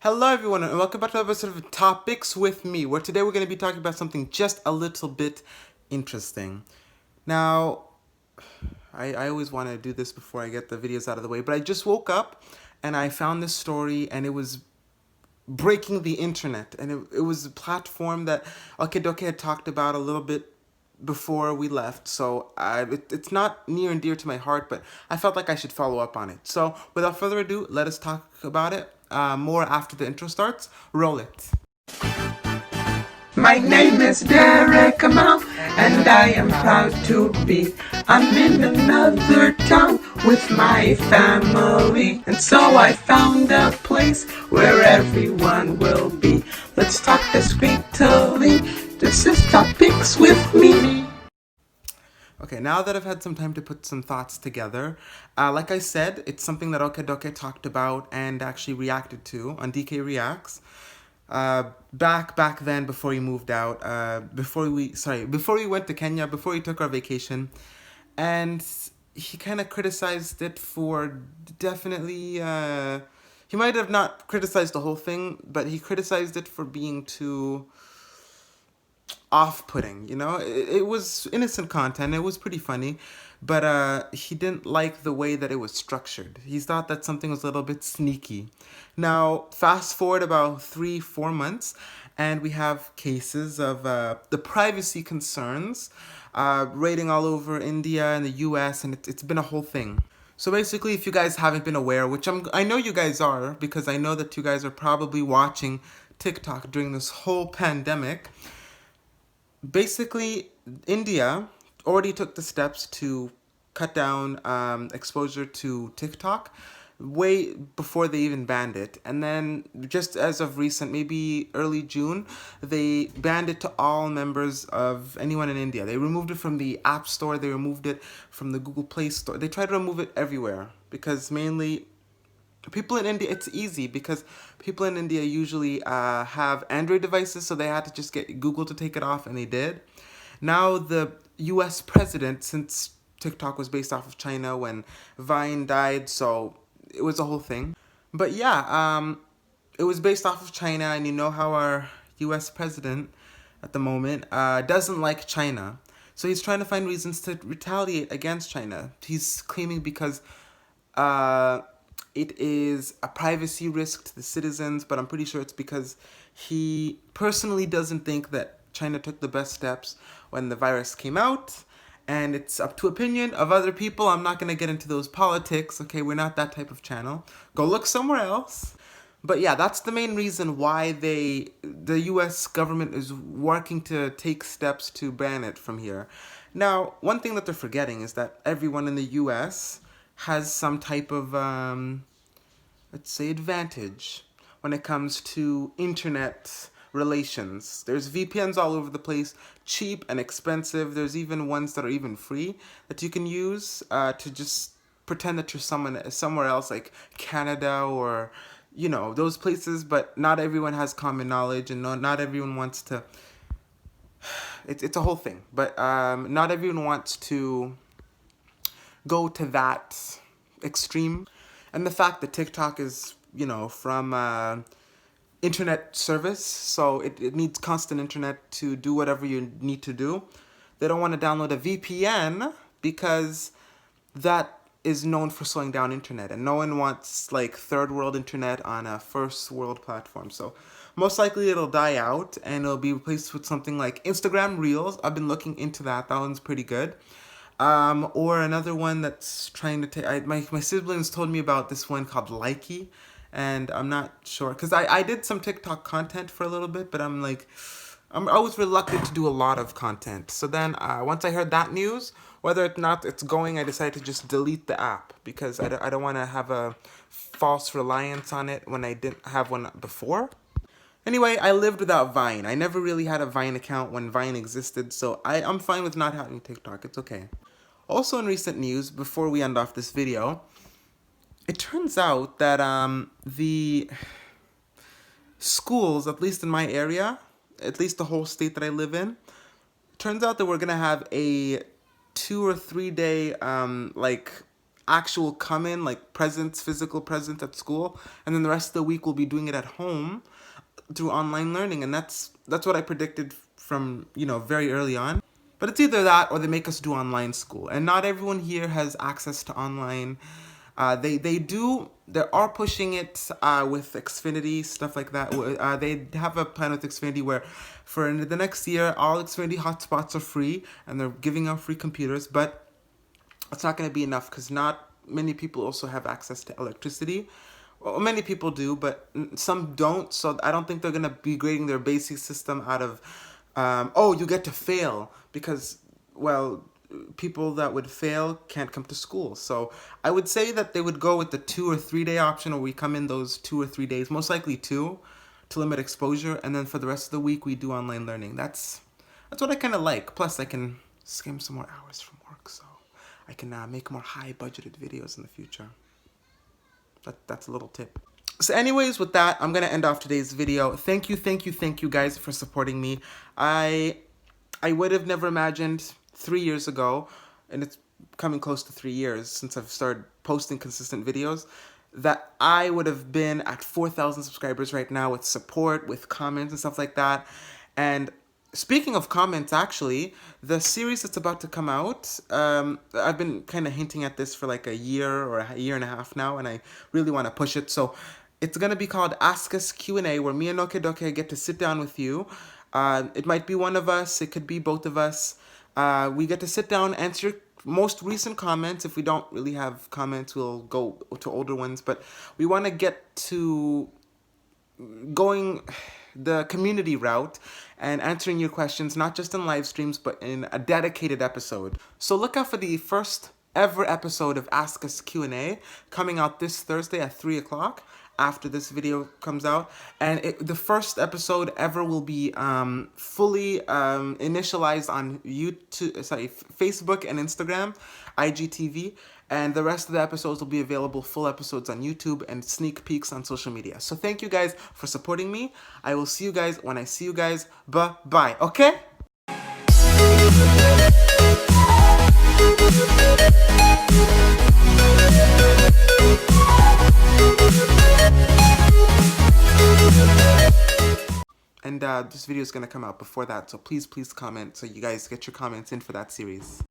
Hello everyone and welcome back to another episode of Topics with me, where today we're going to be talking about something just a little bit interesting. Now, I always want to do this before I get the videos out of the way, but I just woke up and I found this story and it was breaking the internet, and it was a platform that Okidoki had talked about a little bit before we left, so it's not near and dear to my heart, but I felt like I should follow up on it. So without further ado, let us talk about it more after the intro starts. Roll it. My name is Derek Amal, and I am proud to be. I'm in another town with my family, and so I found a place where everyone will be. Let's talk discreetly. This is Topics with me. Okay, now that I've had some time to put some thoughts together, like I said, it's something that Okedoke talked about and actually reacted to on DK Reacts. Back then, before he moved out, before we went to Kenya, before we took our vacation, and he kind of criticized it for definitely. He might have not criticized the whole thing, but he criticized it for being too off-putting. It was innocent content. It was pretty funny, but he didn't like the way that it was structured. He thought that something was a little bit sneaky. Now, fast forward about 3-4 months, and we have cases of the privacy concerns raiding all over India and the US, and it's been a whole thing. So basically, if you guys haven't been aware, which I know you guys are, because I know that you guys are probably watching TikTok during this whole pandemic. Basically, India already took the steps to cut down exposure to TikTok way before they even banned it. And then just as of recent, maybe early June, they banned it to all members of anyone in India. They removed it from the App Store. They removed it from the Google Play Store. They tried to remove it everywhere because mainly people in India, it's easy because people in India usually have Android devices, so they had to just get Google to take it off, and they did. Now the US president, since TikTok was based off of China when Vine died, so it was a whole thing. But yeah, it was based off of China, and you know how our US president at the moment doesn't like China. So he's trying to find reasons to retaliate against China. He's claiming because it is a privacy risk to the citizens, but I'm pretty sure it's because he personally doesn't think that China took the best steps when the virus came out, and it's up to opinion of other people. I'm not going to get into those politics, okay? We're not that type of channel. Go look somewhere else. But yeah, that's the main reason why the US government is working to take steps to ban it from here. Now, one thing that they're forgetting is that everyone in the US has some type of, let's say, advantage when it comes to internet relations. There's VPNs all over the place, cheap and expensive. There's even ones that are even free that you can use to just pretend that you're somewhere else, like Canada or those places. But not everyone has common knowledge, and not everyone wants to. It's a whole thing, but not everyone wants to go to that extreme. And the fact that TikTok is, from internet service, so it needs constant internet to do whatever you need to do. They don't want to download a VPN because that is known for slowing down internet, and no one wants like third world internet on a first world platform. So most likely it'll die out and it'll be replaced with something like Instagram Reels. I've been looking into that. That one's pretty good. Or another one that's trying to take. My siblings told me about this one called Likey, and I'm not sure because I did some TikTok content for a little bit, but I'm always reluctant to do a lot of content. So then once I heard that news, whether or not it's going, I decided to just delete the app because I don't want to have a false reliance on it when I didn't have one before. Anyway, I lived without Vine. I never really had a Vine account when Vine existed, so I'm fine with not having TikTok. It's okay. Also in recent news, before we end off this video, it turns out that the schools, at least in my area, at least the whole state that I live in, turns out that we're gonna have a 2 or 3 day actual come in, like presence, physical presence at school, and then the rest of the week we'll be doing it at home through online learning. And that's what I predicted from, very early on. But it's either that or they make us do online school. And not everyone here has access to online. They are pushing it with Xfinity, stuff like that. They have a plan with Xfinity where for the next year, all Xfinity hotspots are free and they're giving out free computers, but it's not going to be enough because not many people also have access to electricity. Well, many people do, but some don't, so I don't think they're going to be grading their basic system out of, you get to fail, because, well, people that would fail can't come to school. So I would say that they would go with the 2 or 3 day option, or we come in those 2 or 3 days, most likely 2, to limit exposure, and then for the rest of the week we do online learning. That's what I kind of like. Plus I can skim some more hours from work, so I can make more high budgeted videos in the future. That's a little tip. So anyways, with that, I'm gonna end off today's video. Thank you guys for supporting me. I would have never imagined 3 years ago, and it's coming close to 3 years since I've started posting consistent videos, that I would have been at 4,000 subscribers right now with support, with comments and stuff like that. And speaking of comments, actually, the series that's about to come out, I've been kind of hinting at this for like a year or a year and a half now, and I really want to push it. So it's going to be called Ask Us Q&A, where me and Okedoke get to sit down with you. It might be one of us, it could be both of us. We get to sit down, answer most recent comments. If we don't really have comments, we'll go to older ones. But we want to get to going the community route and answering your questions, not just in live streams, but in a dedicated episode. So look out for the first ever episode of Ask Us Q&A coming out this Thursday at 3 o'clock. After this video comes out, and the first episode ever will be fully initialized on Facebook and Instagram, IGTV, and the rest of the episodes will be available full episodes on YouTube and sneak peeks on social media. So thank you guys for supporting me. I will see you guys when I see you guys. Bye, okay? And this video is going to come out before that, so please comment so you guys get your comments in for that series.